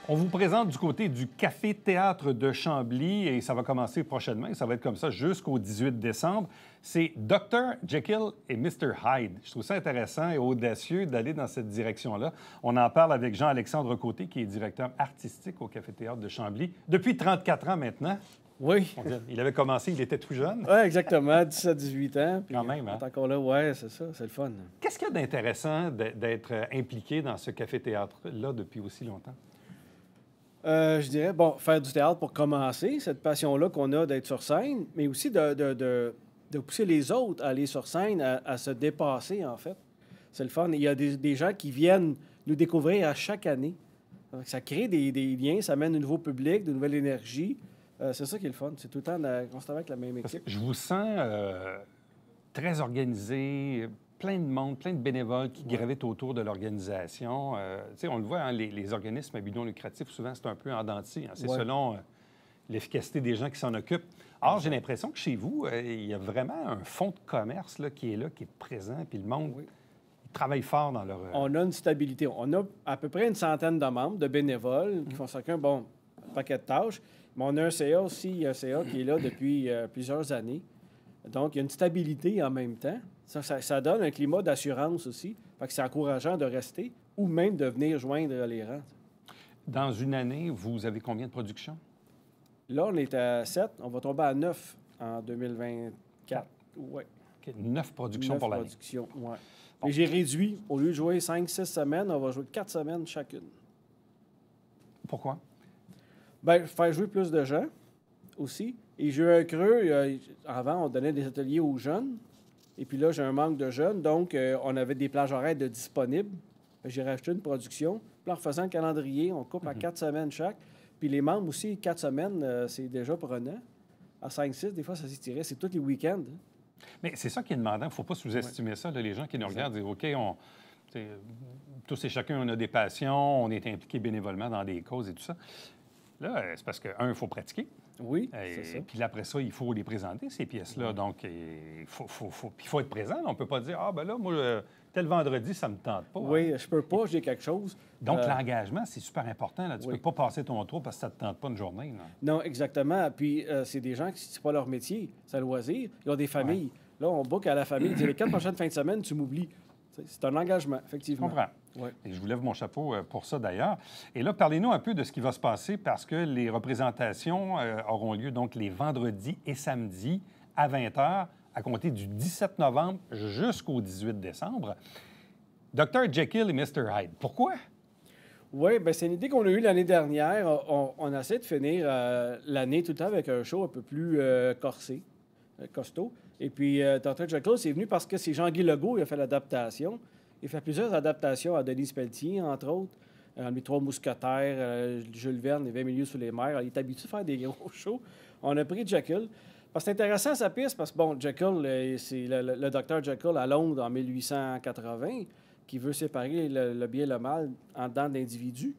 On vous présente du côté du Café-Théâtre de Chambly et ça va commencer prochainement et ça va être comme ça jusqu'au 18 décembre. C'est Dr. Jekyll et Mr. Hyde. Je trouve ça intéressant et audacieux d'aller dans cette direction-là. On en parle avec Jean-Alexandre Côté, qui est directeur artistique au Café-Théâtre de Chambly depuis 34 ans maintenant. Oui. Il avait commencé, il était tout jeune. Oui, exactement, 17-18 ans. Puis quand même, hein? On est encore là, oui, c'est ça, c'est le fun. Qu'est-ce qu'il y a d'intéressant d'être impliqué dans ce Café-Théâtre-là depuis aussi longtemps? Je dirais, bon, faire du théâtre pour commencer, cette passion-là qu'on a d'être sur scène, mais aussi de pousser les autres à aller sur scène, à se dépasser, en fait. C'est le fun. Il y a des gens qui viennent nous découvrir à chaque année. Donc, ça crée des liens, ça amène un nouveau public, de nouvelles énergies. C'est ça qui est le fun. C'est tout le temps constamment avec la même équipe. Je vous sens très organisé, plein de monde, plein de bénévoles qui gravitent autour de l'organisation. On le voit, hein, les organismes à but non lucratif, souvent, c'est un peu en dents de scie, hein. C'est selon l'efficacité des gens qui s'en occupent. Or, j'ai l'impression que chez vous, il y a vraiment un fonds de commerce là, qui est présent, puis le monde il travaille fort dans leur... On a une stabilité. On a à peu près une centaine de membres, de bénévoles, qui font chacun, un paquet de tâches. Mais on a un CA aussi, un CA qui est là depuis plusieurs années. Donc, il y a une stabilité en même temps. Ça donne un climat d'assurance aussi. Fait que c'est encourageant de rester ou même de venir joindre les rangs. Dans une année, vous avez combien de productions? Là, on est à 7. On va tomber à 9 en 2024. Oui. Okay. 9 productions 9 pour l'année. Productions, oui. Et j'ai réduit. Au lieu de jouer 5-6 semaines, on va jouer 4 semaines chacune. Pourquoi? Bien, faire jouer plus de gens aussi. Et j'ai eu un creux. Avant, on donnait des ateliers aux jeunes. Et puis là, j'ai un manque de jeunes. Donc, on avait des plages horaires de disponibles. J'ai racheté une production. Puis en refaisant le calendrier, on coupe à 4 semaines chaque. Puis les membres aussi, 4 semaines, c'est déjà prenant. À 5-6, des fois, ça s'étirait. C'est tous les week-ends. Hein. Mais c'est ça qui est demandant. Il ne faut pas sous-estimer ça. Là, les gens qui nous regardent disent OK, tous et chacun, on a des passions, on est impliqué bénévolement dans des causes et tout ça. Là, c'est parce que, il faut pratiquer. Oui, c'est ça. Puis après ça, il faut les présenter, ces pièces-là. Donc, il faut être présent. On ne peut pas dire, moi, tel vendredi, ça ne me tente pas. Oui, je peux pas, j'ai quelque chose. Donc, l'engagement, c'est super important. Là. Tu ne peux pas passer ton tour parce que ça ne te tente pas une journée. Là. Non, exactement. Puis, c'est des gens qui, c'est pas leur métier, c'est un loisir. Ils ont des familles. Là, on book à la famille. Les 4 prochaines fins de semaine, tu m'oublies. C'est un engagement, effectivement. Je comprends. Ouais. Et je vous lève mon chapeau pour ça, d'ailleurs. Et là, parlez-nous un peu de ce qui va se passer parce que les représentations auront lieu donc les vendredis et samedis à 20h à compter du 17 novembre jusqu'au 18 décembre. Dr. Jekyll et Mr. Hyde. Pourquoi? Oui, bien, c'est une idée qu'on a eue l'année dernière. On essaie de finir l'année tout le temps avec un show un peu plus corsé, costaud. Et puis, Dr. Jekyll, c'est venu parce que c'est Jean-Guy Legault qui a fait l'adaptation. Il fait plusieurs adaptations à Denise Pelletier, entre autres. Les Trois Mousquetaires, Jules Verne, Les 20 milieux sous les mers. Il est habitué à faire des gros shows. On a pris Jekyll. Parce que c'est intéressant, sa piste, parce que, Jekyll, c'est le Dr. Jekyll à Londres en 1880 qui veut séparer le bien et le mal en dedans d'individus.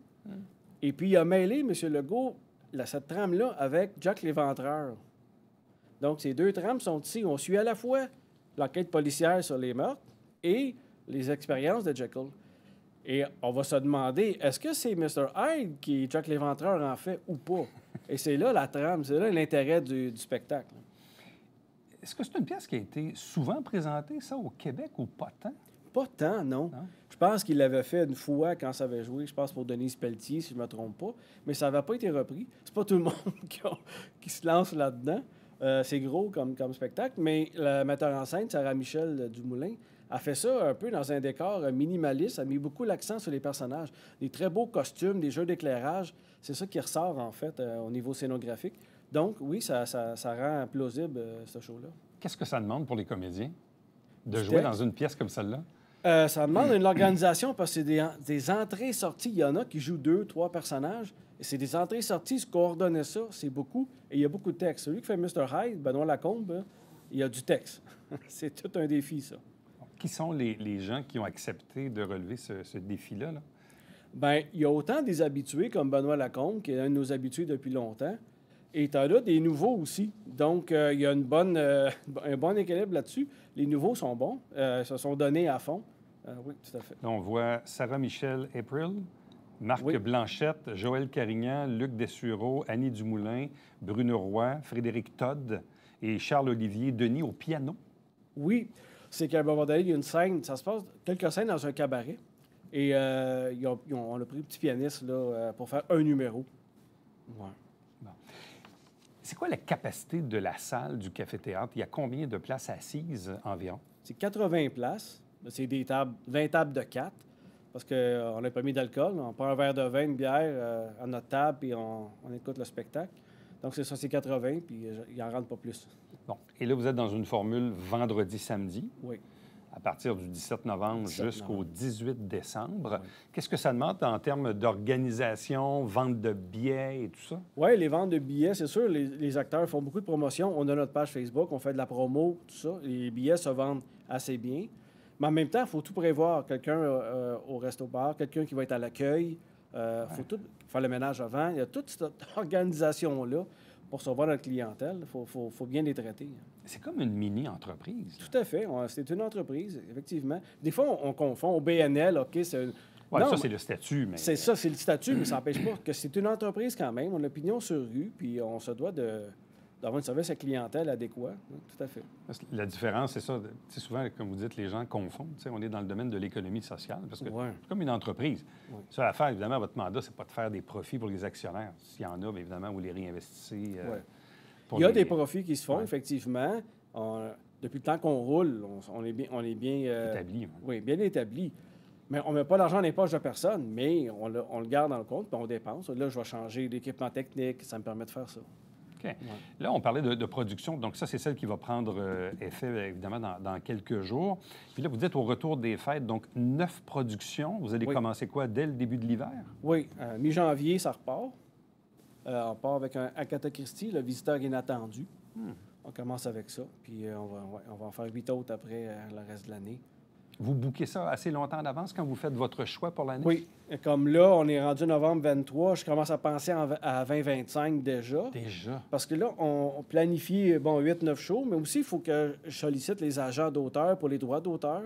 Et puis, il a mêlé, M. Legault, cette trame-là avec Jack l'Éventreur. Donc, ces deux trames sont ici. On suit à la fois l'enquête policière sur les meurtres et les expériences de Jekyll. Et on va se demander, est-ce que c'est Mr. Hyde qui est Jack l'Éventreur en fait ou pas? Et c'est là la trame, c'est là l'intérêt du spectacle. Est-ce que c'est une pièce qui a été souvent présentée, ça, au Québec ou pas tant? Pas tant, non. Je pense qu'il l'avait fait une fois quand ça avait joué, je pense pour Denise Pelletier, si je ne me trompe pas, mais ça n'avait pas été repris. C'est pas tout le monde qui se lance là-dedans. C'est gros comme spectacle, mais la metteur en scène, Sarah-Michel Dumoulin, a fait ça un peu dans un décor minimaliste, a mis beaucoup l'accent sur les personnages. Des très beaux costumes, des jeux d'éclairage, c'est ça qui ressort, en fait, au niveau scénographique. Donc, oui, ça rend plausible, ce show-là. Qu'est-ce que ça demande pour les comédiens de jouer dans une pièce comme celle-là? Ça demande une organisation parce que c'est des entrées-sorties. Il y en a qui jouent 2, 3 personnages. Et c'est des entrées-sorties. Se coordonner ça, c'est beaucoup. Et il y a beaucoup de texte. Celui qui fait Mr. Hyde, Benoît Lacombe, il y a du texte. C'est tout un défi, ça. Qui sont les gens qui ont accepté de relever ce défi-là? Là? Bien, il y a autant des habitués comme Benoît Lacombe, qui est un de nos habitués depuis longtemps. Et tu en as des nouveaux aussi. Donc, il y a un bon équilibre là-dessus. Les nouveaux sont bons, se sont donnés à fond. Oui, tout à fait. Là, on voit Sarah-Michel April, Marc Oui. Blanchette, Joël Carignan, Luc Dessureau, Annie Dumoulin, Bruno Roy, Frédéric Todd et Charles-Olivier Denis au piano. Oui, c'est qu'à un moment donné, il y a une scène, ça se passe quelques scènes dans un cabaret. Et on a pris un petit pianiste là, pour faire un numéro. Ouais. C'est quoi la capacité de la salle du café-théâtre? Il y a combien de places assises environ? C'est 80 places. C'est des tables, 20 tables de 4, parce qu'on n'a pas mis d'alcool. On prend un verre de vin, une bière à notre table, puis on écoute le spectacle. Donc, c'est ça, c'est 80, puis il n'en rentre pas plus. Bon. Et là, vous êtes dans une formule vendredi-samedi, Oui. à partir du 17 novembre 17 jusqu'au novembre. 18 décembre. Oui. Qu'est-ce que ça demande en termes d'organisation, vente de billets et tout ça? Oui, les ventes de billets, c'est sûr, les acteurs font beaucoup de promotion. On a notre page Facebook, on fait de la promo, tout ça. Les billets se vendent assez bien. Mais en même temps, il faut tout prévoir. Quelqu'un au resto-bar, quelqu'un qui va être à l'accueil. Il faut tout faire le ménage avant. Il y a toute cette organisation-là pour recevoir notre clientèle. Il faut bien les traiter. C'est comme une mini-entreprise. Tout à fait. C'est une entreprise, effectivement. Des fois, on confond. Au BNL, OK, c'est... Oui, Non, ça, c'est le statut, mais... C'est ça, c'est le statut, mais ça n'empêche pas que c'est une entreprise quand même. On a pignon sur rue, puis on se doit d'avoir un service à clientèle adéquat. Oui, tout à fait. Parce que la différence, c'est ça. Souvent, comme vous dites, les gens confondent. On est dans le domaine de l'économie sociale, parce que Ouais. c'est comme une entreprise. Ouais. Ça, à faire, évidemment, votre mandat, c'est pas de faire des profits pour les actionnaires. S'il y en a, bien évidemment, vous les réinvestissez. Ouais. Pour Il y a les- des profits qui se font, Ouais. effectivement. Depuis le temps qu'on roule, on est bien établis. hein. oui, bien établi. Mais on ne met pas l'argent dans les poches de personne, mais on le garde dans le compte, puis on dépense. Là, je vais changer l'équipement technique, ça me permet de faire ça. OK. Là, on parlait de production. Donc, ça, c'est celle qui va prendre effet, évidemment, dans quelques jours. Puis là, vous dites au retour des fêtes, donc 9 productions. Vous allez Oui. commencer quoi, dès le début de l'hiver? Oui, mi-janvier, ça repart. On part avec un Agatha Christie, le visiteur inattendu. On commence avec ça, puis on va en faire 8 autres après le reste de l'année. Vous bouquez ça assez longtemps d'avance quand vous faites votre choix pour l'année? Oui, et comme là, on est rendu novembre 23, je commence à penser à 2025 déjà. Déjà? Parce que là, on planifie, 8-9 shows, mais aussi, il faut que je sollicite les agents d'auteur pour les droits d'auteur.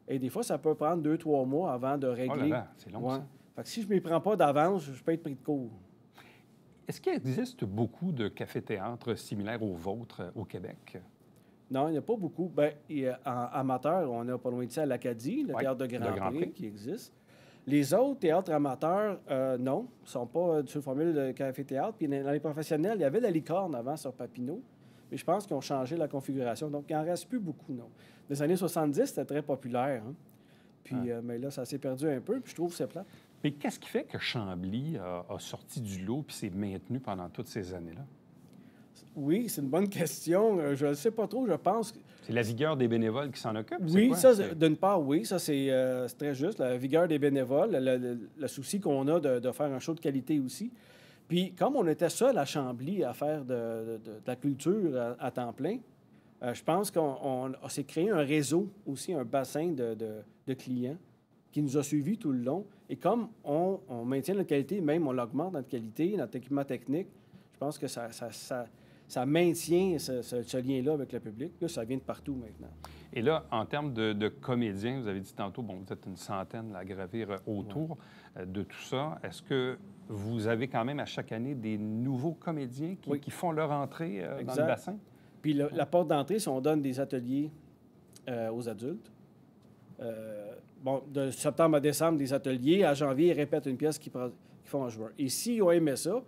Et des fois, ça peut prendre 2-3 mois avant de Oh régler. là là, c'est long, Ouais. ça. Fait que si je ne m'y prends pas d'avance, je peux être pris de court. Est-ce qu'il existe beaucoup de cafés-théâtres similaires aux vôtres au Québec? Non, il n'y a pas beaucoup. Bien, en amateur, on a pas loin d'ici à l'Acadie, le Ouais, théâtre de le Grand, Grand Prix, Prix. qui existe. Les autres théâtres amateurs, non, ne sont pas sur formule de café-théâtre. Puis dans les professionnels, il y avait la licorne avant sur Papineau, mais je pense qu'ils ont changé la configuration. Donc, il n'en reste plus beaucoup, non. Les années 70, c'était très populaire. Hein? Puis, mais là, ça s'est perdu un peu, puis je trouve que c'est plate. Mais qu'est-ce qui fait que Chambly a sorti du lot puis s'est maintenu pendant toutes ces années-là? Oui, c'est une bonne question. Je ne sais pas trop. Je pense que... C'est la vigueur des bénévoles qui s'en occupe? c'est Oui, quoi? ça, C'est- d'une part, oui, ça, c'est très juste. La vigueur des bénévoles, le souci qu'on a de faire un show de qualité aussi. Puis, comme on était seul à Chambly à faire de la culture à temps plein, je pense qu'on s'est créé un réseau aussi, un bassin de clients qui nous a suivis tout le long. Et comme on maintient notre qualité, même on augmente notre qualité, notre équipement technique, je pense que ça maintient ce lien-là avec le public. Là, ça vient de partout maintenant. Et là, en termes de comédiens, vous avez dit tantôt, bon, vous êtes une centaine là, à gravir autour de tout ça. Est-ce que vous avez quand même à chaque année des nouveaux comédiens Oui. qui font leur entrée dans Exact. le bassin? Puis la porte d'entrée, c'est on donne des ateliers aux adultes. De septembre à décembre, des ateliers. À janvier, ils répètent une pièce qu'ils font en juin. Et s'ils ont aimé ça,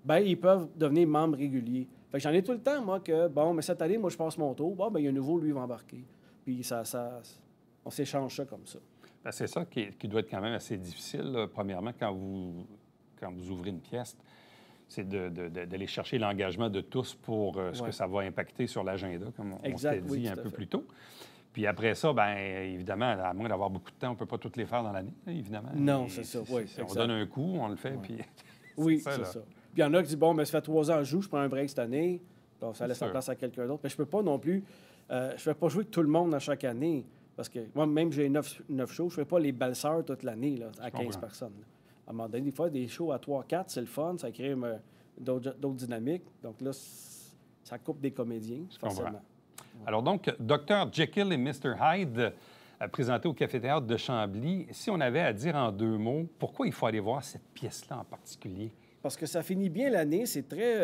bien, ils peuvent devenir membres réguliers. Fait que j'en ai tout le temps, moi, que, bon, mais cette année, moi, je passe mon tour. Bon, bien, il y a un nouveau, lui, il va embarquer. Puis on s'échange ça comme ça. Ben, c'est ça qui doit être quand même assez difficile, là. Premièrement, quand vous ouvrez une pièce, c'est d'aller chercher l'engagement de tous pour ce Ouais. que ça va impacter sur l'agenda, comme on Exact, s'était oui, dit tout un à peu fait. plus tôt. Puis après ça, bien évidemment, à moins d'avoir beaucoup de temps, on ne peut pas toutes les faire dans l'année, là, évidemment. Non, Et c'est ça, oui, On exact. donne un coup, on le fait, puis... Oui, ça, c'est là. ça. Puis il y en a qui disent, bon, mais ça fait 3 ans que je joue, je prends un break cette année. Bon, ça C'est laisse la sûr. place à quelqu'un d'autre. Mais je peux pas non plus... je ne fais pas jouer avec tout le monde à chaque année. Parce que moi, même j'ai 9 shows, je ne fais pas les belles sœurs toute l'année là, à 15 comprends. personnes. Là. À un moment donné, des fois, des shows à 3-4, c'est le fun, ça crée d'autres dynamiques. Donc là, ça coupe des comédiens, comprends. forcément. Alors donc, Dr. Jekyll et Mr. Hyde, présentée au Café-Théâtre de Chambly. Si on avait à dire en 2 mots, pourquoi il faut aller voir cette pièce-là en particulier? Parce que ça finit bien l'année. C'est très...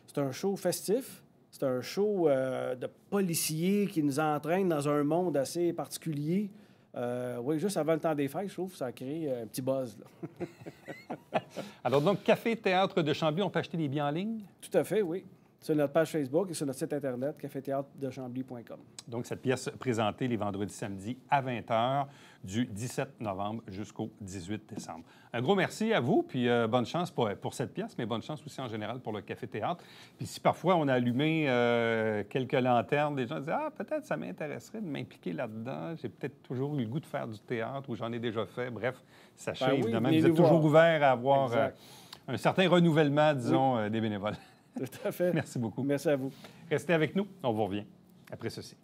c'est un show festif. C'est un show de policiers qui nous entraîne dans un monde assez particulier. Oui, juste avant le temps des fêtes, je trouve que ça a créé un petit buzz. Là. Alors donc, Café-Théâtre de Chambly, on peut acheter des billets en ligne? Tout à fait, oui. Sur notre page Facebook et sur notre site Internet, caféthéâtredechambly.com. Donc, cette pièce présentée les vendredis, samedis à 20h du 17 novembre jusqu'au 18 décembre. Un gros merci à vous, puis bonne chance pour cette pièce, mais bonne chance aussi en général pour le Café-Théâtre. Puis si parfois on a allumé quelques lanternes, des gens disaient « Ah, peut-être ça m'intéresserait de m'impliquer là-dedans. J'ai peut-être toujours eu le goût de faire du théâtre ou j'en ai déjà fait. » Bref, sachez évidemment que vous êtes toujours ouvert à avoir un certain renouvellement, disons, des bénévoles. Tout à fait. Merci beaucoup. Merci à vous. Restez avec nous, on vous revient après ceci.